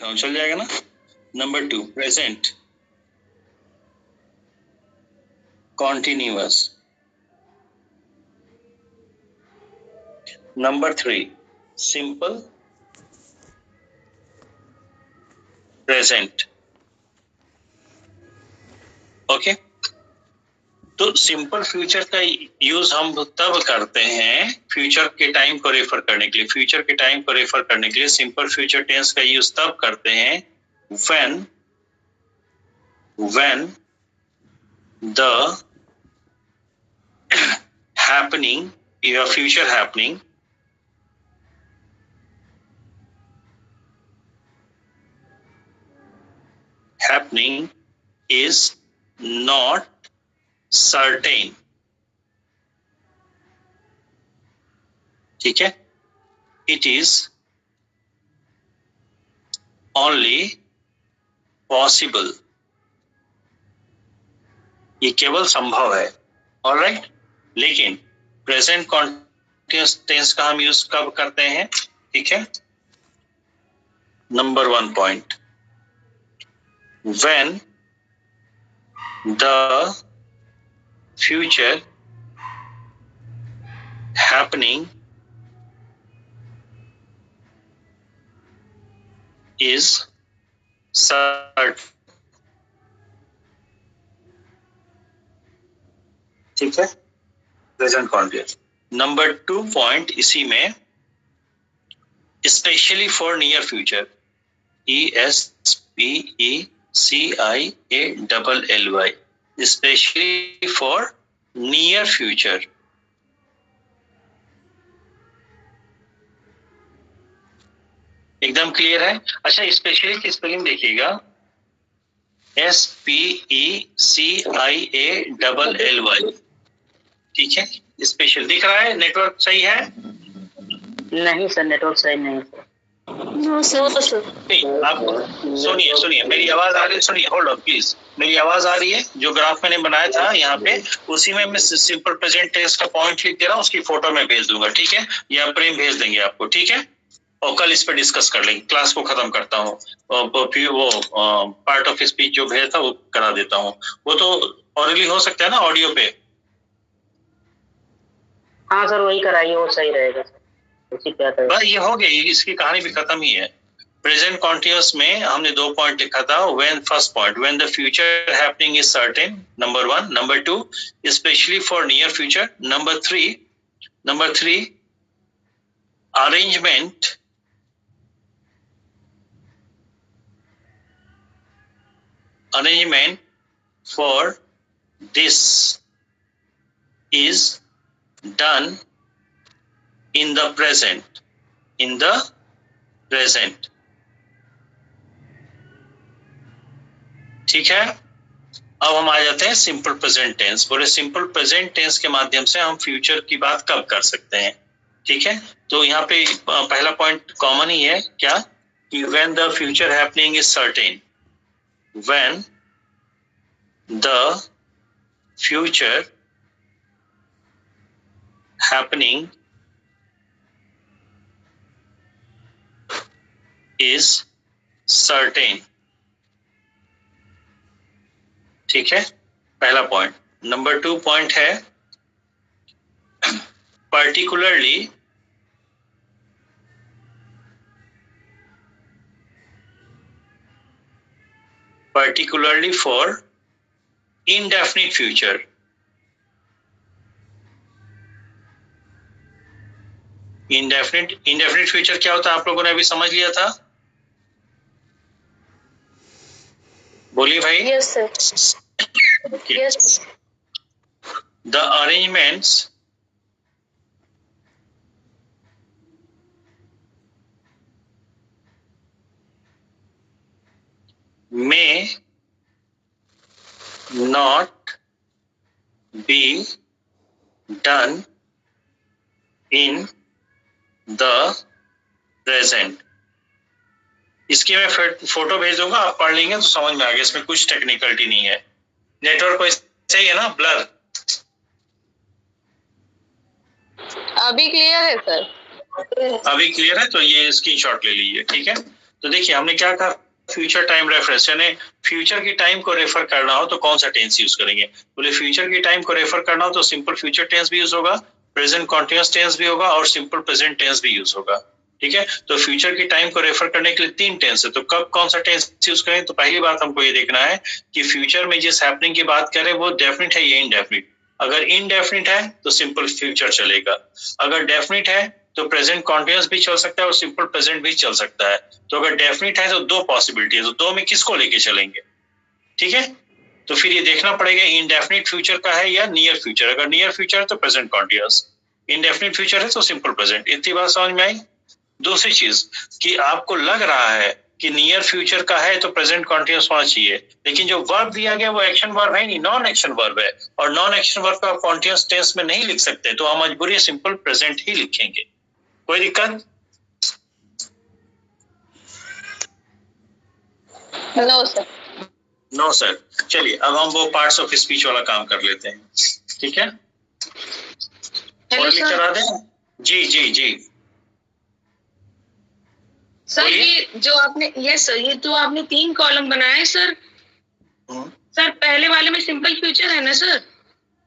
लिखा हूं, चल जाएगा ना। Number 2 present continuous. Number 3 simple present. Okay, तो सिंपल फ्यूचर का यूज हम तब करते हैं फ्यूचर के टाइम को रेफर करने के लिए। फ्यूचर के टाइम को रेफर करने के लिए सिंपल फ्यूचर टेंस का यूज तब करते हैं when the happening, your future happening is not certain। ठीक है, it is only possible, ये केवल संभव है। ऑलराइट, लेकिन प्रेजेंट कॉन्टिन्यूअस टेंस का हम यूज कब करते हैं? ठीक है, number 1 point when the future happening is certain। ठीक है, प्रेजेंट कॉन्टिन्यूअस। नंबर 2 पॉइंट इसी में specially for near future, ESPECIALLY, specially for near future. एकदम क्लियर है? अच्छा, स्पेशली की स्पेलिंग देखिएगा, SPECIALLY। ठीक है, स्पेशल दिख रहा है? नेटवर्क सही है? नहीं सर, नेटवर्क सही नहीं है। आप सुनिए मेरी आवाज आ रही है? सुनिए, होल्ड ऑन प्लीज, मेरी आवाज आ रही है? जो ग्राफ मैंने बनाया था यहाँ पे, उसी में मैं सिंपल प्रेजेंट टेंस का पॉइंट लिख दे रहा हूँ, उसकी फोटो में भेज दूंगा। ठीक है, या प्रेम भेज देंगे आपको। ठीक है, और कल इस पे डिस्कस कर लेंगे। क्लास को खत्म करता हूँ, फिर वो पार्ट ऑफ स्पीच जो भेजा था वो करा देता हूँ। वो तो ऑरली हो सकता है ना, ऑडियो पे? हाँ सर, वही कराइए, वो सही रहेगा। बस ये हो गई, इसकी कहानी भी खत्म ही है। प्रेजेंट कॉन्टिन्यूअस में हमने 2 पॉइंट लिखा था। First point when the future happening is certain, number 1। Number 2 specially for near future. Number 3 arrangement for this is done in the present। ठीक है, अब हम आ जाते हैं सिंपल प्रेजेंट टेंस। बोले सिंपल प्रेजेंट टेंस के माध्यम से हम फ्यूचर की बात कब कर सकते हैं? ठीक है, तो यहाँ पे पहला पॉइंट कॉमन ही है, क्या कि when the future happening is certain, when the future happening is certain। ठीक है, पहला पॉइंट। नंबर 2 पॉइंट है particularly for indefinite future। indefinite future क्या होता है, आप लोगों ने अभी समझ लिया था? बोलिए भाई। Yes sir। Okay. Yes। The arrangements may not be done in the present। इसकी मैं फोटो भेज दूंगा, आप पढ़ लेंगे तो समझ में आ गया। इसमें कुछ टेक्निकलिटी नहीं है। नेटवर्क को सही है ना? ब्लर अभी क्लियर है सर? अभी क्लियर है, तो ये स्क्रीनशॉट ले लीजिए। ठीक है, तो देखिए हमने क्या कहा, फ्यूचर टाइम रेफरेंस, यानी फ्यूचर की टाइम को रेफर करना हो तो कौन सा टेंस यूज करेंगे। बोले फ्यूचर की टाइम को रेफर करना हो तो सिंपल फ्यूचर टेंस भी यूज होगा, प्रेजेंट कॉन्टिन्यूअस टेंस भी होगा और सिंपल प्रेजेंट टेंस भी यूज होगा। ठीक है, तो फ्यूचर की टाइम को रेफर करने के लिए 3 टेंस है, तो कब कौन सा टेंस यूज करें। तो पहली बात हमको ये देखना है कि फ्यूचर में जिस हैपनिंग की बात करें वो डेफिनेट है या इनडेफिनिट। अगर इनडेफिनिट है तो सिंपल फ्यूचर चलेगा, अगर डेफिनिट है तो प्रेजेंट कॉन्टिन्यूअस भी चल सकता है और सिंपल प्रेजेंट भी चल सकता है। तो अगर डेफिनिट है तो 2 पॉसिबिलिटी है, तो 2 में किसको लेके चलेंगे। ठीक है, तो फिर ये देखना पड़ेगा इनडेफिनिट फ्यूचर का है या नियर फ्यूचर। अगर नियर फ्यूचर है तो प्रेजेंट कॉन्टिन्यूअस, इनडेफिनिट फ्यूचर है तो सिंपल प्रेजेंट। इतनी बात समझ में आई। दूसरी चीज कि आपको लग रहा है कि नियर फ्यूचर का है तो प्रेजेंट कॉन्टिन्यूअस होना चाहिए, लेकिन जो वर्ब दिया गया वो एक्शन वर्ब है नहीं, नॉन एक्शन वर्ब है, और नॉन एक्शन वर्ब को आप कॉन्टिन्यूअस टेंस में नहीं लिख सकते, तो हम मजबूरी सिंपल प्रेजेंट ही लिखेंगे। कोई दिक्कत? No sir. No sir. चलिए अब हम वो पार्ट्स ऑफ स्पीच वाला काम कर लेते हैं। ठीक है, और लिख करा दें। जी जी जी सर, ये जो आपने, यस सर, ये जो आपने 3 कॉलम बनाए हैं सर, सर पहले वाले में सिंपल फ्यूचर है ना सर।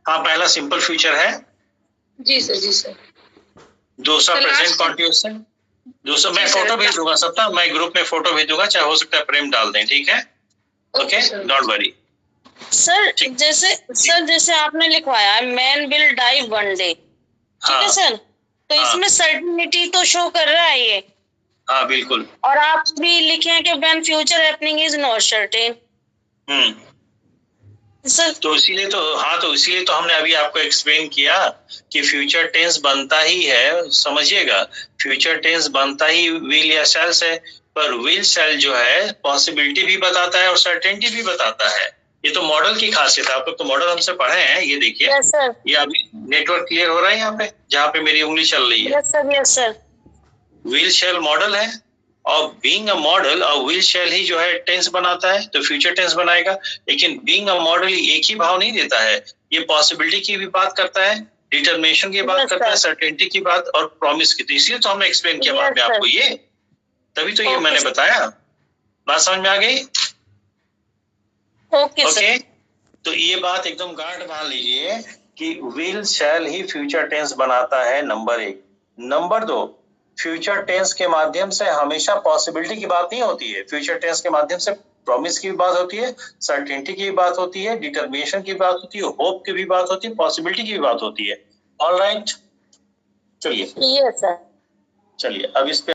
हाँ, पहला सिंपल फ्यूचर है। जी सर, जी सर। दूसरा प्रेजेंट कॉन्टिन्यूअस है। दूसरा मैं फोटो भेज दूंगा सबका, मैं ग्रुप में फोटो भेज दूंगा, चाहे हो सकता है प्रेम डाल दें। ठीक है, ओके, डोंट वरी सर। जैसे आपने लिखवाया man will die one day, ठीक है सर, तो इसमें सर्टेनिटी तो शो कर रहा है ये। हाँ बिल्कुल। और आप भी लिखे हैं कि when future happening is not certain. Sir तो इसीलिए तो हमने अभी आपको एक्सप्लेन किया कि फ्यूचर टेंस बनता ही है, समझिएगा, फ्यूचर टेंस बनता ही विल या शैल से, पर विल शैल जो है पॉसिबिलिटी भी बताता है और सर्टेनिटी भी बताता है। ये तो मॉडल की खासियत है, आप लोग तो मॉडल हमसे पढ़े हैं। ये देखिए, यस सर, ये अभी नेटवर्क क्लियर हो रहा है यहाँ पे, जहाँ पे मेरी उंगली चल रही है। Yes sir, yes sir. Will shell model है, और बीइंग अ मॉडल और विल शैल ही जो है टेंस बनाता है, तो फ्यूचर टेंस बनाएगा। लेकिन बीइंग अ मॉडल एक ही भाव नहीं देता है, ये पॉसिबिलिटी की भी बात करता है, डिटरमिनेशन की बात करता है, सर्टेनिटी की बात और प्रॉमिस की। तो इसलिए तो हमने एक्सप्लेन किया बाद में आपको ये, तभी तो ये मैंने बताया। बात समझ में आ गई? ओके, तो ये बात एकदम गांठ बांध लीजिए कि विल शैल ही फ्यूचर टेंस बनाता है, नंबर 1। नंबर 2, फ्यूचर टेंस के माध्यम से हमेशा पॉसिबिलिटी की बात नहीं होती है, फ्यूचर टेंस के माध्यम से प्रॉमिस की भी बात होती है, सर्टेनिटी की भी बात होती है, डिटरमिनेशन की बात होती है, होप की भी बात होती है, पॉसिबिलिटी की भी बात होती है। ऑलराइट, चलिए यस सर। चलिए अब इस पे